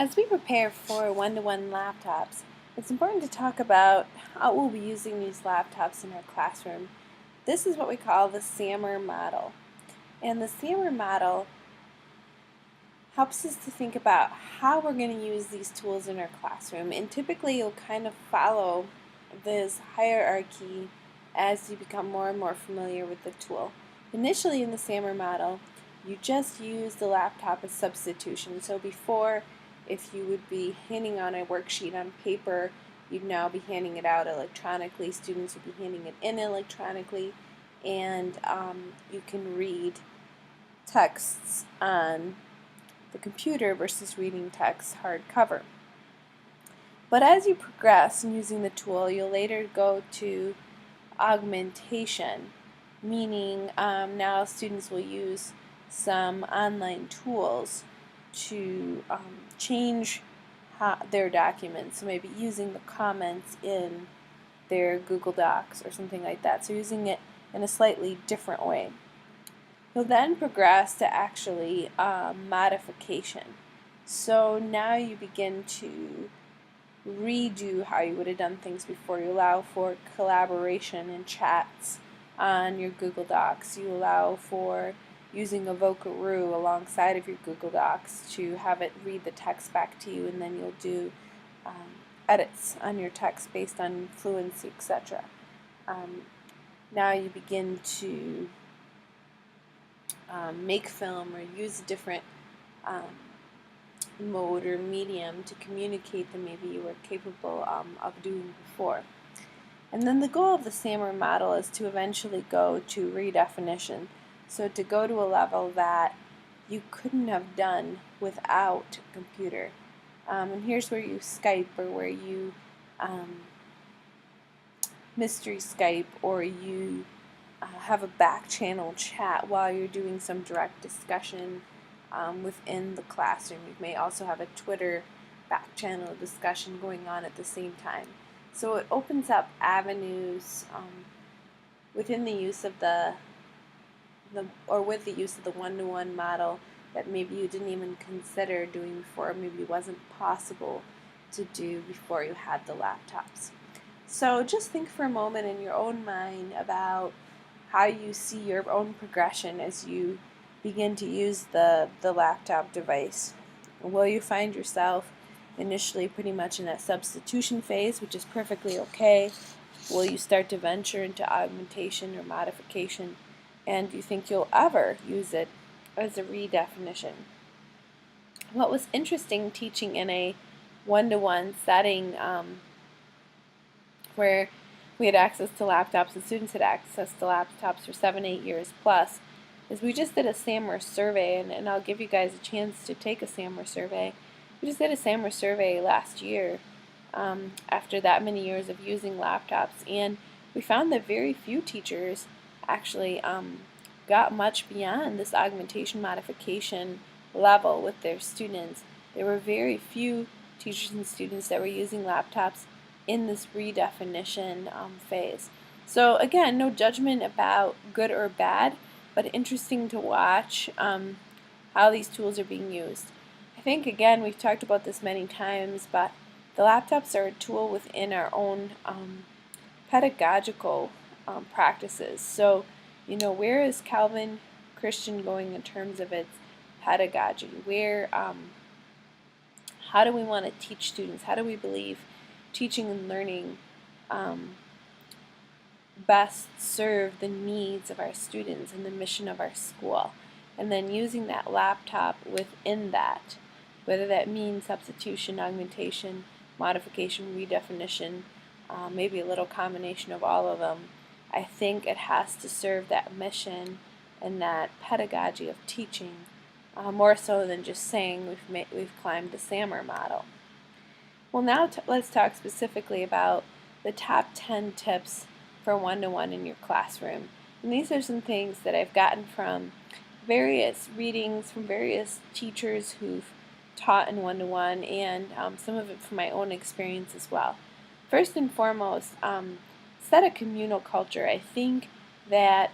As we prepare for one-to-one laptops, it's important to talk about how we'll be using these laptops in our classroom. This is what we call the SAMR model. And the SAMR model helps us to think about how we're going to use these tools in our classroom. And typically you'll kind of follow this hierarchy as you become more and more familiar with the tool. Initially in the SAMR model, you just use the laptop as substitution. So before, if you would be handing on a worksheet on paper, you'd now be handing it out electronically. Students would be handing it in electronically, and you can read texts on the computer versus reading text hardcover. But as you progress in using the tool, you'll later go to augmentation, meaning now students will use some online tools to change their documents, so maybe using the comments in their Google Docs or something like that, so using it in a slightly different way. You'll then progress to actually modification. So now you begin to redo how you would have done things before. You allow for collaboration and chats on your Google Docs. You allow for using a Vocaroo alongside of your Google Docs to have it read the text back to you, and then you'll do edits on your text based on fluency, etc. Now you begin to make film or use a different mode or medium to communicate than maybe you were capable of doing before. And then the goal of the SAMR model is to eventually go to redefinition. So to go to a level that you couldn't have done without a computer. And here's where you Skype, or where you mystery Skype, or you have a back channel chat while you're doing some direct discussion within the classroom. You may also have a Twitter back channel discussion going on at the same time. So it opens up avenues within the use of with the use of the one-to-one model that maybe you didn't even consider doing before, or maybe wasn't possible to do before you had the laptops. So just think for a moment in your own mind about how you see your own progression as you begin to use the laptop device. Will you find yourself initially pretty much in that substitution phase, which is perfectly okay? Will you start to venture into augmentation or modification? And do you think you'll ever use it as a redefinition? What was interesting teaching in a one-to-one setting where we had access to laptops and students had access to laptops for 7-8 years plus, is we just did a SAMR survey, and I'll give you guys a chance to take a SAMR survey. We just did a SAMR survey last year after that many years of using laptops, and we found that very few teachers actually got much beyond this augmentation modification level with their students. There were very few teachers and students that were using laptops in this redefinition phase. So again, no judgment about good or bad, but interesting to watch how these tools are being used. I think, again, we've talked about this many times, but the laptops are a tool within our own pedagogical practices. So, where is Calvin Christian going in terms of its pedagogy? How do we want to teach students? How do we believe teaching and learning best serve the needs of our students and the mission of our school? And then using that laptop within that, whether that means substitution, augmentation, modification, redefinition, maybe a little combination of all of them. I think it has to serve that mission and that pedagogy of teaching more so than just saying we've climbed the SAMR model. Well, now let's talk specifically about the top 10 tips for one-to-one in your classroom. And these are some things that I've gotten from various readings from various teachers who've taught in one-to-one, and some of it from my own experience as well. First and foremost, set a communal culture. I think that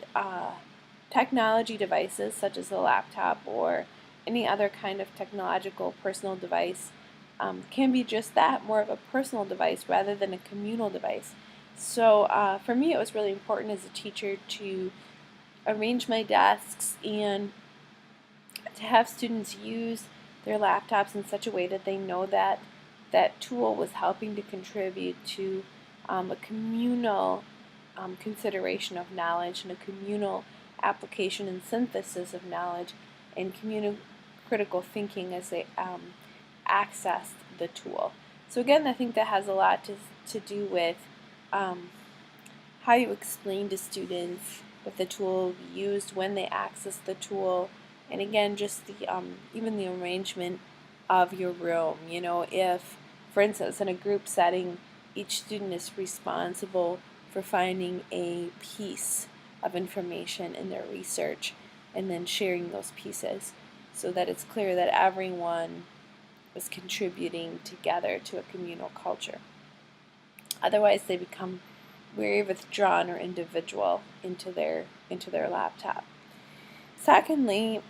technology devices such as a laptop or any other kind of technological personal device can be just that, more of a personal device rather than a communal device. So for me, it was really important as a teacher to arrange my desks and to have students use their laptops in such a way that they know that that tool was helping to contribute to a communal consideration of knowledge and a communal application and synthesis of knowledge and communal critical thinking as they accessed the tool. So again, I think that has a lot to do with how you explain to students that the tool will be used, when they access the tool, and again, just the even the arrangement of your room. You know, if, for instance, in a group setting, each student is responsible for finding a piece of information in their research and then sharing those pieces so that it's clear that everyone is contributing together to a communal culture. Otherwise, they become very withdrawn or individual into their laptop. Secondly,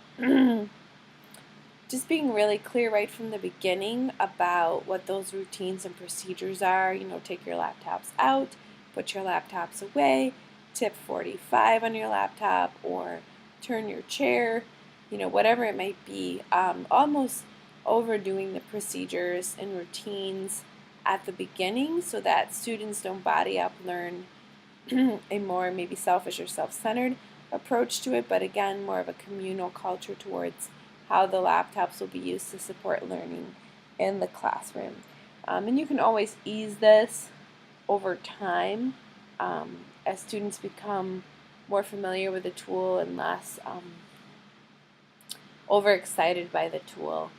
just being really clear right from the beginning about what those routines and procedures are. You know, take your laptops out, put your laptops away, tip 45 on your laptop, or turn your chair, you know, whatever it might be. Almost overdoing the procedures and routines at the beginning so that students don't body up, learn a more maybe selfish or self-centered approach to it, but again, more of a communal culture towards how the laptops will be used to support learning in the classroom. And you can always ease this over time as students become more familiar with the tool and less overexcited by the tool.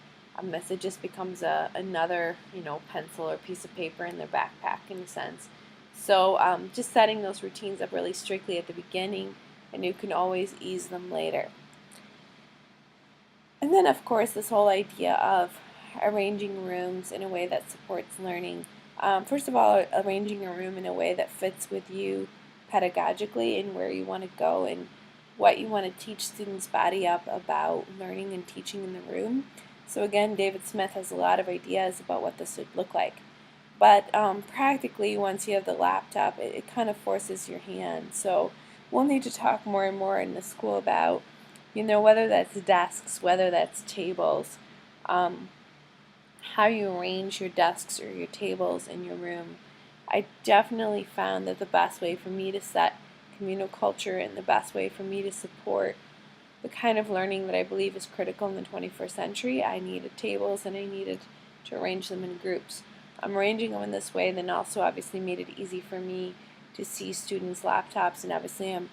As it just becomes another, you know, pencil or piece of paper in their backpack in a sense. So just setting those routines up really strictly at the beginning, and you can always ease them later. And then, of course, this whole idea of arranging rooms in a way that supports learning. First of all, arranging a room in a way that fits with you pedagogically and where you want to go and what you want to teach students body up about learning and teaching in the room. So again, David Smith has a lot of ideas about what this would look like. But practically, once you have the laptop, it kind of forces your hand. So we'll need to talk more and more in the school about, you know, whether that's desks, whether that's tables, how you arrange your desks or your tables in your room. I definitely found that the best way for me to set communal culture and the best way for me to support the kind of learning that I believe is critical in the 21st century, I needed tables and I needed to arrange them in groups. Arranging them in this way then also obviously made it easy for me to see students' laptops, and obviously I'm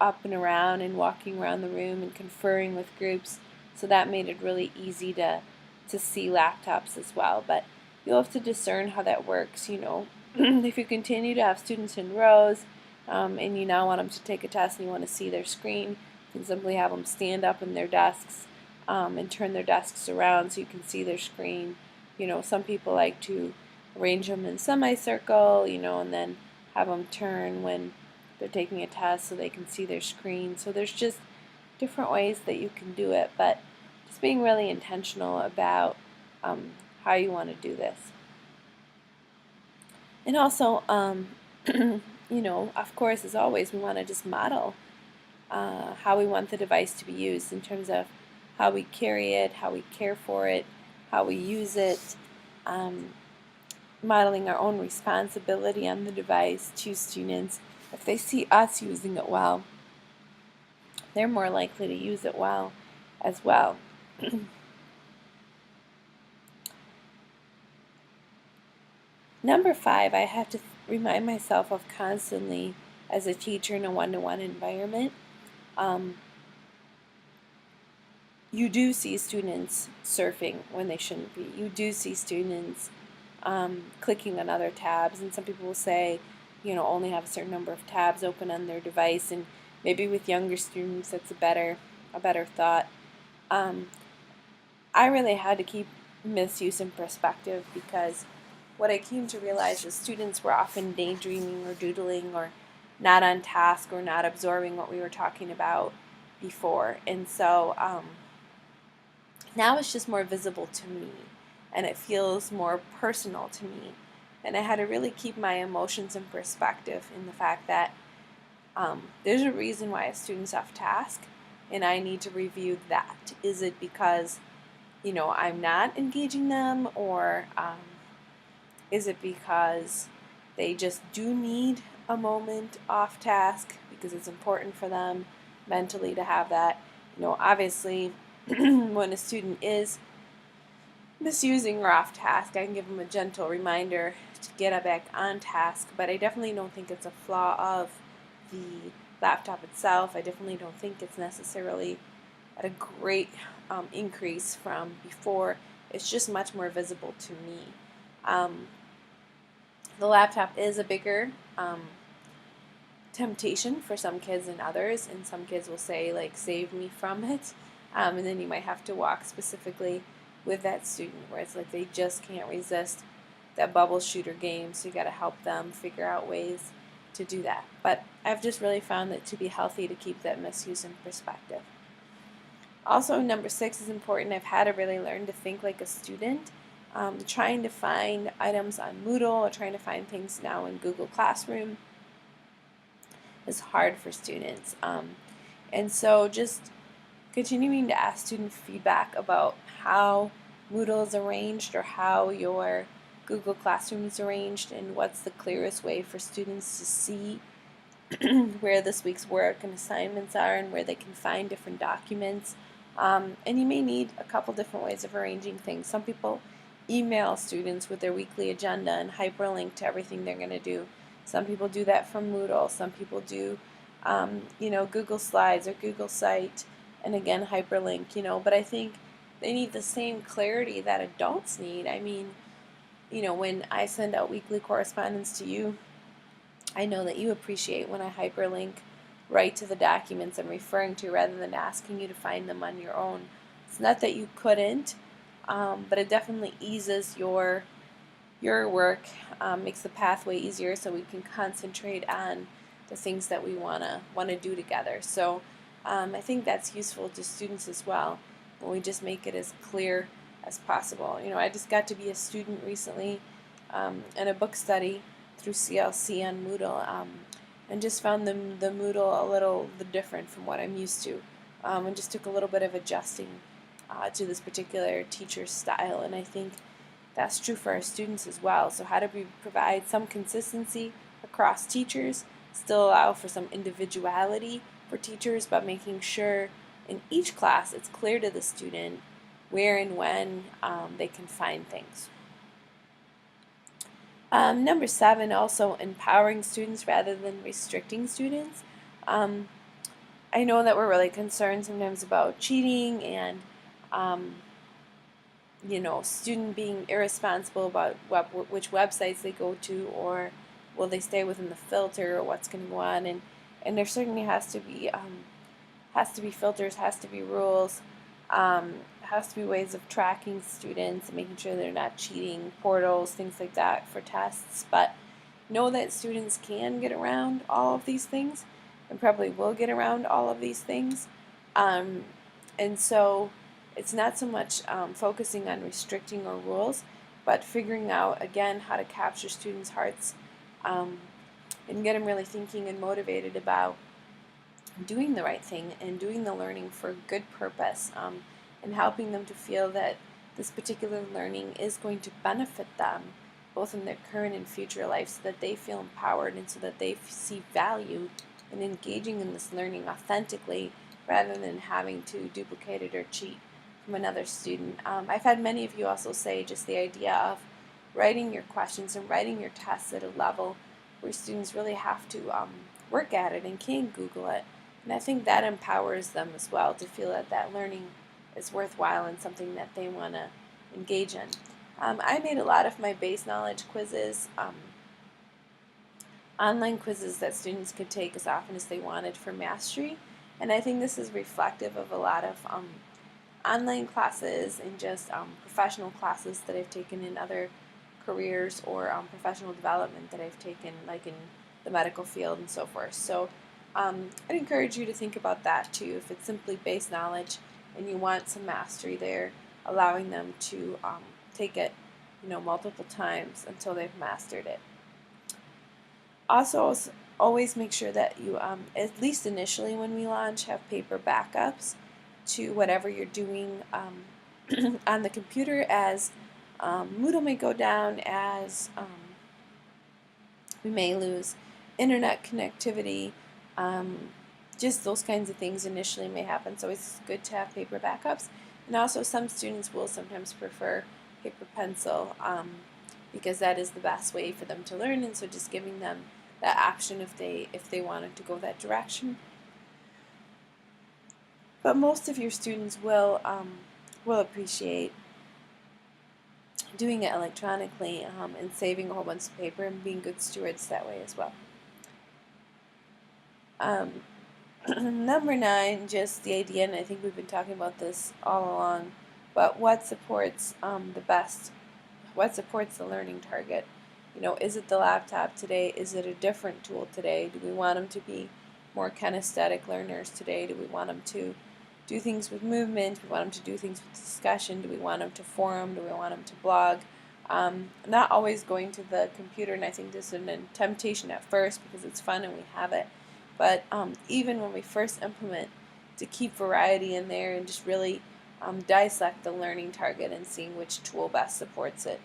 up and around and walking around the room and conferring with groups, so that made it really easy to see laptops as well. But you'll have to discern how that works, you know. If you continue to have students in rows and you now want them to take a test and you want to see their screen, you can simply have them stand up in their desks and turn their desks around so you can see their screen. You know, some people like to arrange them in semicircle, you know, and then have them turn when they're taking a test so they can see their screen. So there's just different ways that you can do it, but just being really intentional about how you want to do this. And also, you know, of course, as always, we want to just model how we want the device to be used in terms of how we carry it, how we care for it, how we use it, modeling our own responsibility on the device to students. If they see us using it well, they're more likely to use it well as well. Number 5, I have to remind myself of constantly as a teacher in a one-to-one environment. You do see students surfing when they shouldn't be. You do see students clicking on other tabs, and some people will say, you know, only have a certain number of tabs open on their device, and maybe with younger students that's a better thought. I really had to keep misuse in perspective, because what I came to realize is students were often daydreaming or doodling or not on task or not absorbing what we were talking about before, and so now it's just more visible to me. and it feels more personal to me. And I had to really keep my emotions in perspective in the fact that there's a reason why a student's off task, and I need to review that. Is it because, I'm not engaging them, or is it because they just do need a moment off task because it's important for them mentally to have that? Obviously, when a student is misusing or off task, I can give them a gentle reminder to get back on task, but I definitely don't think it's a flaw of the laptop itself. I definitely don't think it's necessarily at a great increase from before. It's just much more visible to me. The laptop is a bigger temptation for some kids than others, and some kids will say, like, save me from it, and then you might have to walk specifically with that student where it's like they just can't resist that bubble shooter game, so you got to help them figure out ways to do that. But I've just really found it to be healthy to keep that misuse in perspective. Also, number 6 is important. I've had to really learn to think like a student. Trying to find items on Moodle or trying to find things now in Google Classroom is hard for students. And so just continuing to ask student feedback about how Moodle is arranged or how your Google Classroom is arranged, and what's the clearest way for students to see where this week's work and assignments are and where they can find different documents. And you may need a couple different ways of arranging things. Some people email students with their weekly agenda and hyperlink to everything they're going to do. Some people do that from Moodle. Some people do, Google Slides or Google Site, and again, hyperlink, But I think they need the same clarity that adults need. I mean, when I send out weekly correspondence to you, I know that you appreciate when I hyperlink right to the documents I'm referring to rather than asking you to find them on your own. It's not that you couldn't, but it definitely eases your work, makes the pathway easier so we can concentrate on the things that we want to do together. So I think that's useful to students as well when we just make it as clear as possible. I just got to be a student recently in a book study through CLC on Moodle, and just found the Moodle a little different from what I'm used to, and just took a little bit of adjusting to this particular teacher's style, and I think that's true for our students as well. So how do we provide some consistency across teachers, still allow for some individuality for teachers, but making sure in each class it's clear to the student where and when they can find things. Number 7, also empowering students rather than restricting students. I know that we're really concerned sometimes about cheating and student being irresponsible about which websites they go to, or will they stay within the filter, or what's going to go on, and there certainly has to be filters, has to be rules, has to be ways of tracking students and making sure they're not cheating, portals, things like that for tests. But know that students can get around all of these things and probably will get around all of these things, and so it's not so much focusing on restricting or rules, but figuring out, again, how to capture students' hearts and get them really thinking and motivated about doing the right thing and doing the learning for a good purpose, and helping them to feel that this particular learning is going to benefit them both in their current and future life, so that they feel empowered and so that they see value in engaging in this learning authentically rather than having to duplicate it or cheat from another student. I've had many of you also say just the idea of writing your questions and writing your tests at a level where students really have to work at it and can Google it. And I think that empowers them as well to feel that that learning is worthwhile and something that they want to engage in. I made a lot of my base knowledge quizzes online quizzes that students could take as often as they wanted for mastery, and I think this is reflective of a lot of online classes and just professional classes that I've taken in other careers, or professional development that I've taken, like in the medical field and so forth. So I'd encourage you to think about that too. If it's simply base knowledge and you want some mastery there, allowing them to take it, multiple times until they've mastered it. Also, always make sure that you, at least initially when we launch, have paper backups to whatever you're doing on the computer, as Moodle may go down, as we may lose internet connectivity. Just those kinds of things initially may happen, so it's good to have paper backups. And also, some students will sometimes prefer paper pencil because that is the best way for them to learn, and so just giving them that option if they wanted to go that direction. But most of your students will appreciate doing it electronically and saving a whole bunch of paper and being good stewards that way as well. Number 9, just the idea, and I think we've been talking about this all along, but what supports the best? What supports the learning target? Is it the laptop today? Is it a different tool today? Do we want them to be more kinesthetic learners today? Do we want them to do things with movement? Do we want them to do things with discussion? Do we want them to forum? Do we want them to blog? Not always going to the computer, and I think this is a temptation at first because it's fun and we have it. But even when we first implement, to keep variety in there and just really dissect the learning target and seeing which tool best supports it.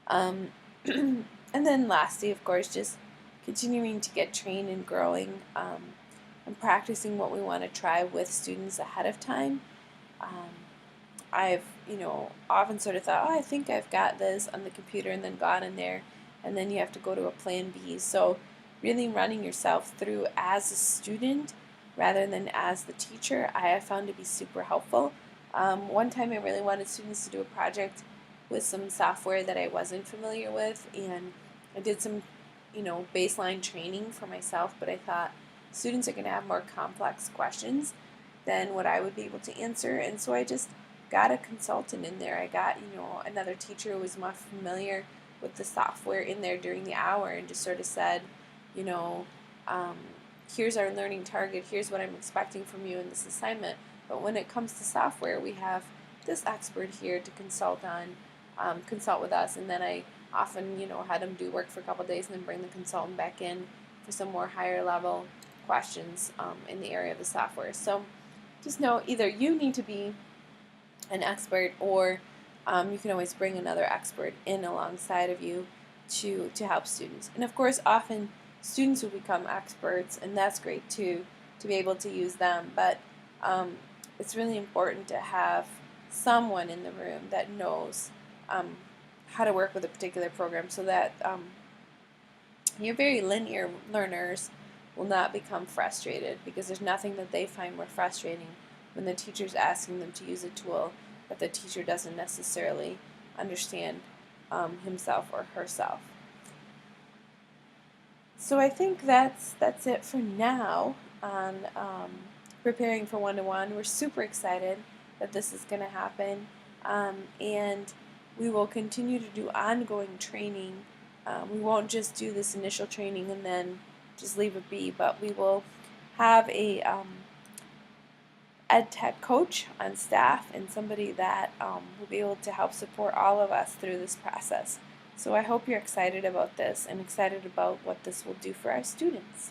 And then lastly, of course, just continuing to get trained and growing and practicing what we want to try with students ahead of time. I've often sort of thought, I think I've got this on the computer, and then gone in there, and then you have to go to a plan B. So really running yourself through as a student rather than as the teacher, I have found to be super helpful. One time I really wanted students to do a project with some software that I wasn't familiar with, and I did some baseline training for myself, but I thought students are going to have more complex questions than what I would be able to answer, and so I just got a consultant in there. I got another teacher who was more familiar with the software in there during the hour, and just sort of said, here's our learning target, here's what I'm expecting from you in this assignment, but when it comes to software, we have this expert here to consult with us. And then I often had them do work for a couple of days and then bring the consultant back in for some more higher level questions in the area of the software. So just know, either you need to be an expert, or you can always bring another expert in alongside of you to help students. And of course, often students will become experts, and that's great too, to be able to use them. But it's really important to have someone in the room that knows how to work with a particular program, so that your very linear learners will not become frustrated, because there's nothing that they find more frustrating when the teacher's asking them to use a tool that the teacher doesn't necessarily understand himself or herself. So I think that's it for now on preparing for one-to-one. We're super excited that this is going to happen, and we will continue to do ongoing training. We won't just do this initial training and then just leave it be, but we will have a ed tech coach on staff, and somebody that will be able to help support all of us through this process. So I hope you're excited about this and excited about what this will do for our students.